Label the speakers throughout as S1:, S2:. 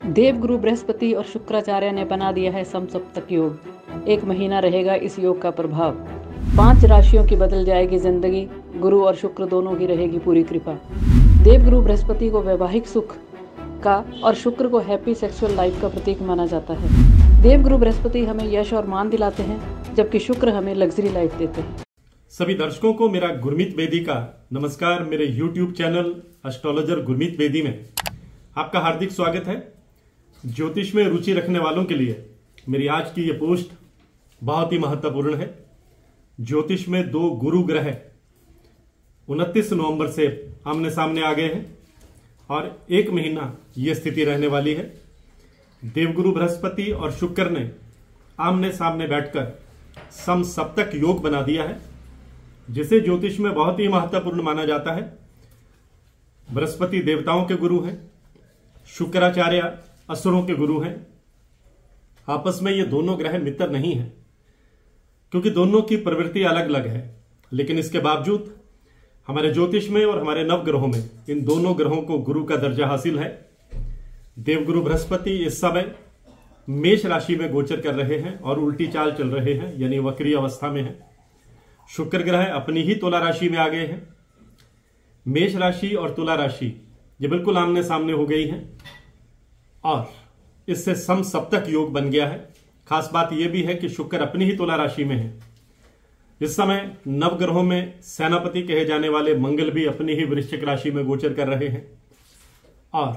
S1: देवगुरु बृहस्पति और शुक्राचार्य ने बना दिया है समसप्तक योग। 1 महीना रहेगा इस योग का प्रभाव। 5 राशियों की बदल जाएगी जिंदगी। गुरु और शुक्र दोनों की रहेगी पूरी कृपा। देवगुरु बृहस्पति को वैवाहिक सुख का और शुक्र को हैप्पी सेक्सुअल लाइफ का प्रतीक माना जाता है। देवगुरु बृहस्पति हमें यश और मान दिलाते हैं, जबकि शुक्र हमें लग्जरी लाइफ देते हैं।
S2: सभी दर्शकों को मेरा गुरमीत बेदी का नमस्कार। मेरे YouTube channel astrologer Gurmeet Bedi में आपका हार्दिक स्वागत है। ज्योतिष में रुचि रखने वालों के लिए मेरी आज की ये पोस्ट बहुत ही महत्वपूर्ण है। ज्योतिष में 2 गुरु ग्रह 29 नवंबर से आमने सामने आ गए हैं और 1 महीना ये स्थिति रहने वाली है। देवगुरु बृहस्पति और शुक्र ने आमने सामने बैठकर समसप्तक योग बना दिया है, जिसे ज्योतिष में बहुत ही महत्वपूर्ण माना जाता है। बृहस्पति देवताओं के गुरु हैं, शुक्राचार्य असुरों के गुरु हैं। आपस में ये दोनों ग्रह मित्र नहीं हैं, क्योंकि दोनों की प्रवृत्ति अलग अलग है। लेकिन इसके बावजूद हमारे ज्योतिष में और हमारे नवग्रहों में इन दोनों ग्रहों को गुरु का दर्जा हासिल है। देवगुरु बृहस्पति इस समय मेष राशि में गोचर कर रहे हैं और उल्टी चाल चल रहे हैं, यानी वक्री अवस्था में है। शुक्र ग्रह अपनी ही तुला राशि में आ गए हैं। मेष राशि और तुला राशि ये बिल्कुल आमने सामने हो गई हैं और इससे समसप्तक योग बन गया है। खास बात यह भी है कि शुक्र अपनी ही तुला राशि में है। इस समय नवग्रहों में सेनापति कहे जाने वाले मंगल भी अपनी ही वृश्चिक राशि में गोचर कर रहे हैं और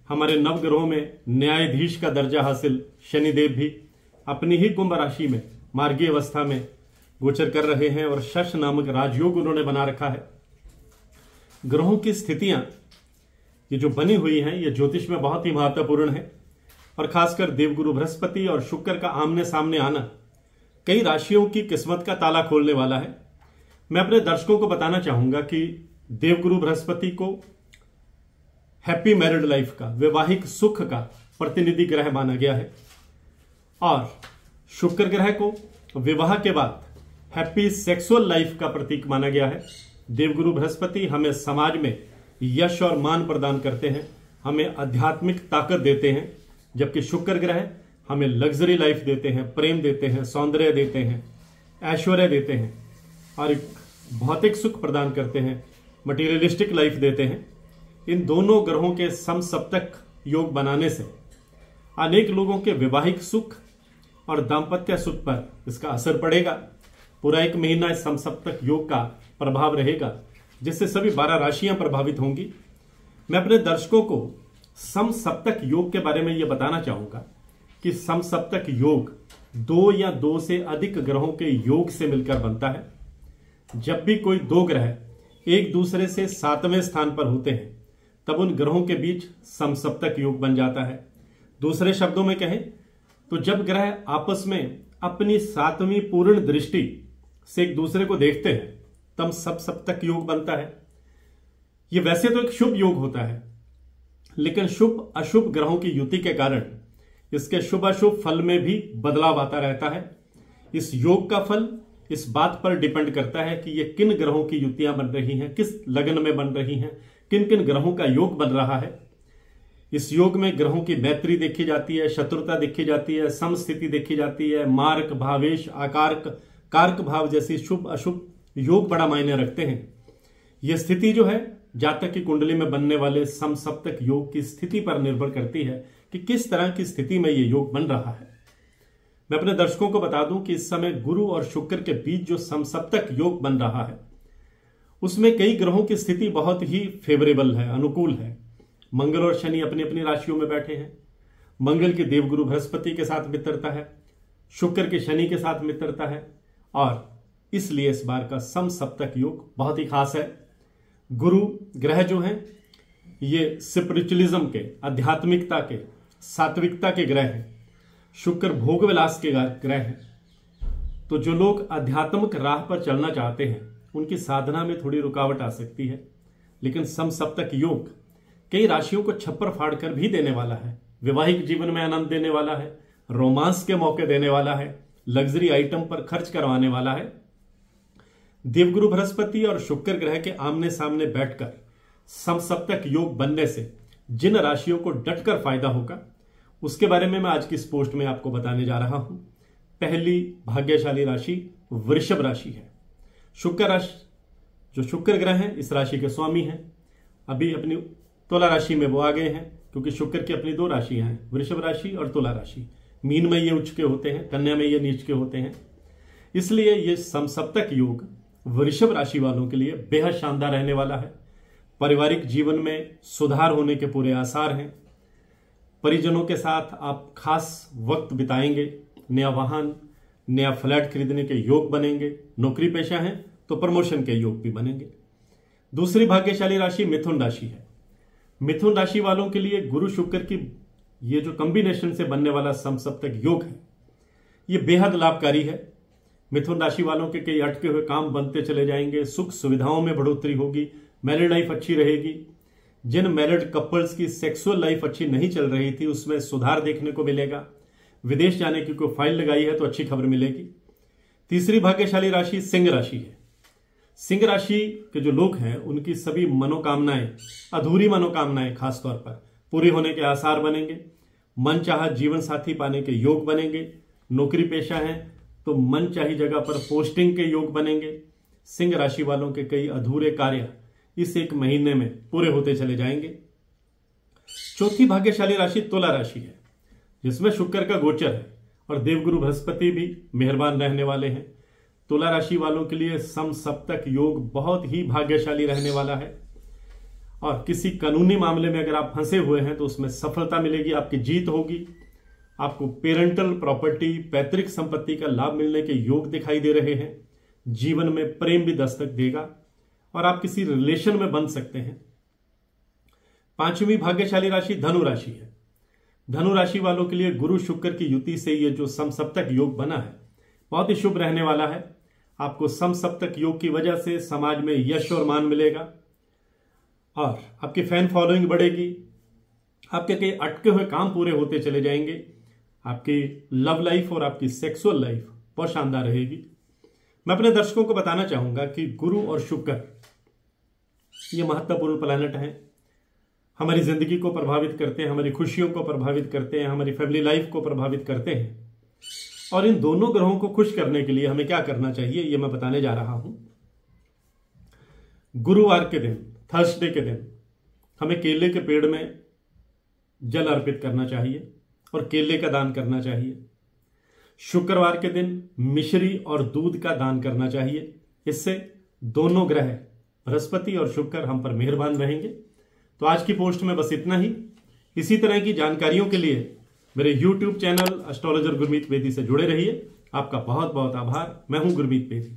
S2: हमारे नवग्रहों में न्यायाधीश का दर्जा हासिल शनिदेव भी अपनी ही कुंभ राशि में मार्गीय अवस्था में गोचर कर रहे हैं और शश नामक राजयोग उन्होंने बना रखा है। ग्रहों की स्थितियां ये जो बनी हुई हैं ये ज्योतिष में बहुत ही महत्वपूर्ण है और खासकर देवगुरु बृहस्पति और शुक्र का आमने सामने आना कई राशियों की किस्मत का ताला खोलने वाला है। मैं अपने दर्शकों को बताना चाहूंगा कि देवगुरु बृहस्पति को हैप्पी मैरिड लाइफ का, वैवाहिक सुख का प्रतिनिधि ग्रह माना गया है और शुक्र ग्रह को विवाह के बाद हैप्पी सेक्सुअल लाइफ का प्रतीक माना गया है। देवगुरु बृहस्पति हमें समाज में यश और मान प्रदान करते हैं, हमें आध्यात्मिक ताकत देते हैं, जबकि शुक्र ग्रह हमें लग्जरी लाइफ देते हैं, प्रेम देते हैं, सौंदर्य देते हैं, ऐश्वर्य देते हैं और एक भौतिक सुख प्रदान करते हैं, मटीरियलिस्टिक लाइफ देते हैं। इन दोनों ग्रहों के समसप्तक योग बनाने से अनेक लोगों के वैवाहिक सुख और दाम्पत्य सुख पर इसका असर पड़ेगा। पूरा 1 महीना इस समसप्तक योग का प्रभाव रहेगा, जिससे सभी 12 राशियां प्रभावित होंगी। मैं अपने दर्शकों को समसप्तक योग के बारे में यह बताना चाहूंगा कि समसप्तक योग 2 या 2 से अधिक ग्रहों के योग से मिलकर बनता है। जब भी कोई 2 ग्रह एक दूसरे से 7वें स्थान पर होते हैं तब उन ग्रहों के बीच समसप्तक योग बन जाता है। दूसरे शब्दों में कहें तो जब ग्रह आपस में अपनी 7वीं पूर्ण दृष्टि से एक दूसरे को देखते हैं तब समसप्तक योग बनता है। यह वैसे तो एक शुभ योग होता है, लेकिन शुभ अशुभ ग्रहों की युति के कारण इसके शुभ अशुभ फल में भी बदलाव आता रहता है। इस योग का फल इस बात पर डिपेंड करता है कि यह किन ग्रहों की युतियां बन रही हैं, किस लग्न में बन रही हैं, किन किन ग्रहों का योग बन रहा है। इस योग में ग्रहों की मैत्री देखी जाती है, शत्रुता देखी जाती है, समस्थिति देखी जाती है, मार्क, भावेश, आकारक, कारक भाव जैसी शुभ अशुभ योग बड़ा मायने रखते हैं। यह स्थिति जो है जातक की कुंडली में बनने वाले समसप्तक योग की स्थिति पर निर्भर करती है कि किस तरह की स्थिति में यह योग बन रहा है। मैं अपने दर्शकों को बता दूं कि इस समय गुरु और शुक्र के बीच जो समसप्तक योग बन रहा है उसमें कई ग्रहों की स्थिति बहुत ही फेवरेबल है, अनुकूल है। मंगल और शनि अपनी अपनी राशियों में बैठे हैं। मंगल की देवगुरु बृहस्पति के साथ मित्रता है, शुक्र के शनि के साथ मित्रता है और इसलिए इस बार का समसप्तक योग बहुत ही खास है। गुरु ग्रह जो हैं ये स्पिरिचुअलिज्म के, आध्यात्मिकता के, सात्विकता के ग्रह हैं। शुक्र भोग विलास के ग्रह हैं। तो जो लोग आध्यात्मिक राह पर चलना चाहते हैं उनकी साधना में थोड़ी रुकावट आ सकती है, लेकिन समसप्तक योग कई राशियों को छप्पर फाड़ कर भी देने वाला है। वैवाहिक जीवन में आनंद देने वाला है, रोमांस के मौके देने वाला है, लग्जरी आइटम पर खर्च करवाने वाला है। देवगुरु बृहस्पति और शुक्र ग्रह के आमने सामने बैठकर समसप्तक योग बनने से जिन राशियों को डटकर फायदा होगा उसके बारे में मैं आज की इस पोस्ट में आपको बताने जा रहा हूं। पहली भाग्यशाली राशि वृषभ राशि है। शुक्र राशि, जो शुक्र ग्रह हैं इस राशि के स्वामी हैं, अभी अपनी तुला राशि में वो आ गए हैं, क्योंकि शुक्र की अपनी दो राशियां हैं, वृषभ राशि और तुला राशि। मीन में ये उच्च के होते हैं, कन्या में ये नीच के होते हैं। इसलिए ये समसप्तक योग वृषभ राशि वालों के लिए बेहद शानदार रहने वाला है। पारिवारिक जीवन में सुधार होने के पूरे आसार हैं। परिजनों के साथ आप खास वक्त बिताएंगे। नया वाहन, नया फ्लैट खरीदने के योग बनेंगे। नौकरी पेशा हैं तो प्रमोशन के योग भी बनेंगे। दूसरी भाग्यशाली राशि मिथुन राशि है। मिथुन राशि वालों के लिए गुरु शुक्र की ये जो कॉम्बिनेशन से बनने वाला समसप्तक योग है, ये बेहद लाभकारी है। मिथुन राशि वालों के कई अटके हुए काम बनते चले जाएंगे। सुख सुविधाओं में बढ़ोतरी होगी। मैरिड लाइफ अच्छी रहेगी। जिन मैरिड कपल्स की सेक्सुअल लाइफ अच्छी नहीं चल रही थी उसमें सुधार देखने को मिलेगा। विदेश जाने की कोई फाइल लगाई है तो अच्छी खबर मिलेगी। तीसरी भाग्यशाली राशि सिंह राशि है। सिंह राशि के जो लोग हैं उनकी सभी मनोकामनाएं, अधूरी मनोकामनाएं खासतौर पर पूरी होने के आसार बनेंगे। मनचाहा जीवन साथी पाने के योग बनेंगे। नौकरी पेशा है तो मनचाही जगह पर पोस्टिंग के योग बनेंगे। सिंह राशि वालों के कई अधूरे कार्य इस एक महीने में पूरे होते चले जाएंगे। चौथी भाग्यशाली राशि तुला राशि है, जिसमें शुक्र का गोचर है और देवगुरु बृहस्पति भी मेहरबान रहने वाले हैं। तुला राशि वालों के लिए समसप्तक योग बहुत ही भाग्यशाली रहने वाला है और किसी कानूनी मामले में अगर आप फंसे हुए हैं तो उसमें सफलता मिलेगी, आपकी जीत होगी। आपको पेरेंटल प्रॉपर्टी, पैतृक संपत्ति का लाभ मिलने के योग दिखाई दे रहे हैं। जीवन में प्रेम भी दस्तक देगा और आप किसी रिलेशन में बन सकते हैं। पांचवी भाग्यशाली राशि धनु राशि है। धनु राशि वालों के लिए गुरु शुक्र की युति से ये जो समसप्तक योग बना है बहुत ही शुभ रहने वाला है। आपको समसप्तक योग की वजह से समाज में यश और मान मिलेगा और आपकी फैन फॉलोइंग बढ़ेगी। आपके कई अटके हुए काम पूरे होते चले जाएंगे। आपकी लव लाइफ और आपकी सेक्सुअल लाइफ बहुत शानदार रहेगी। मैं अपने दर्शकों को बताना चाहूंगा कि गुरु और शुक्र ये महत्वपूर्ण प्लैनेट हैं। हमारी जिंदगी को प्रभावित करते हैं, हमारी खुशियों को प्रभावित करते हैं, हमारी फैमिली लाइफ को प्रभावित करते हैं। और इन दोनों ग्रहों को खुश करने के लिए हमें क्या करना चाहिए ये मैं बताने जा रहा हूं। गुरुवार के दिन, थर्सडे के दिन, हमें केले के पेड़ में जल अर्पित करना चाहिए और केले का दान करना चाहिए। शुक्रवार के दिन मिश्री और दूध का दान करना चाहिए। इससे दोनों ग्रह बृहस्पति और शुक्र हम पर मेहरबान रहेंगे। तो आज की पोस्ट में बस इतना ही। इसी तरह की जानकारियों के लिए मेरे YouTube channel astrologer Gurmeet Bedi से जुड़े रहिए। आपका बहुत बहुत आभार। मैं हूं गुरमीत बेदी।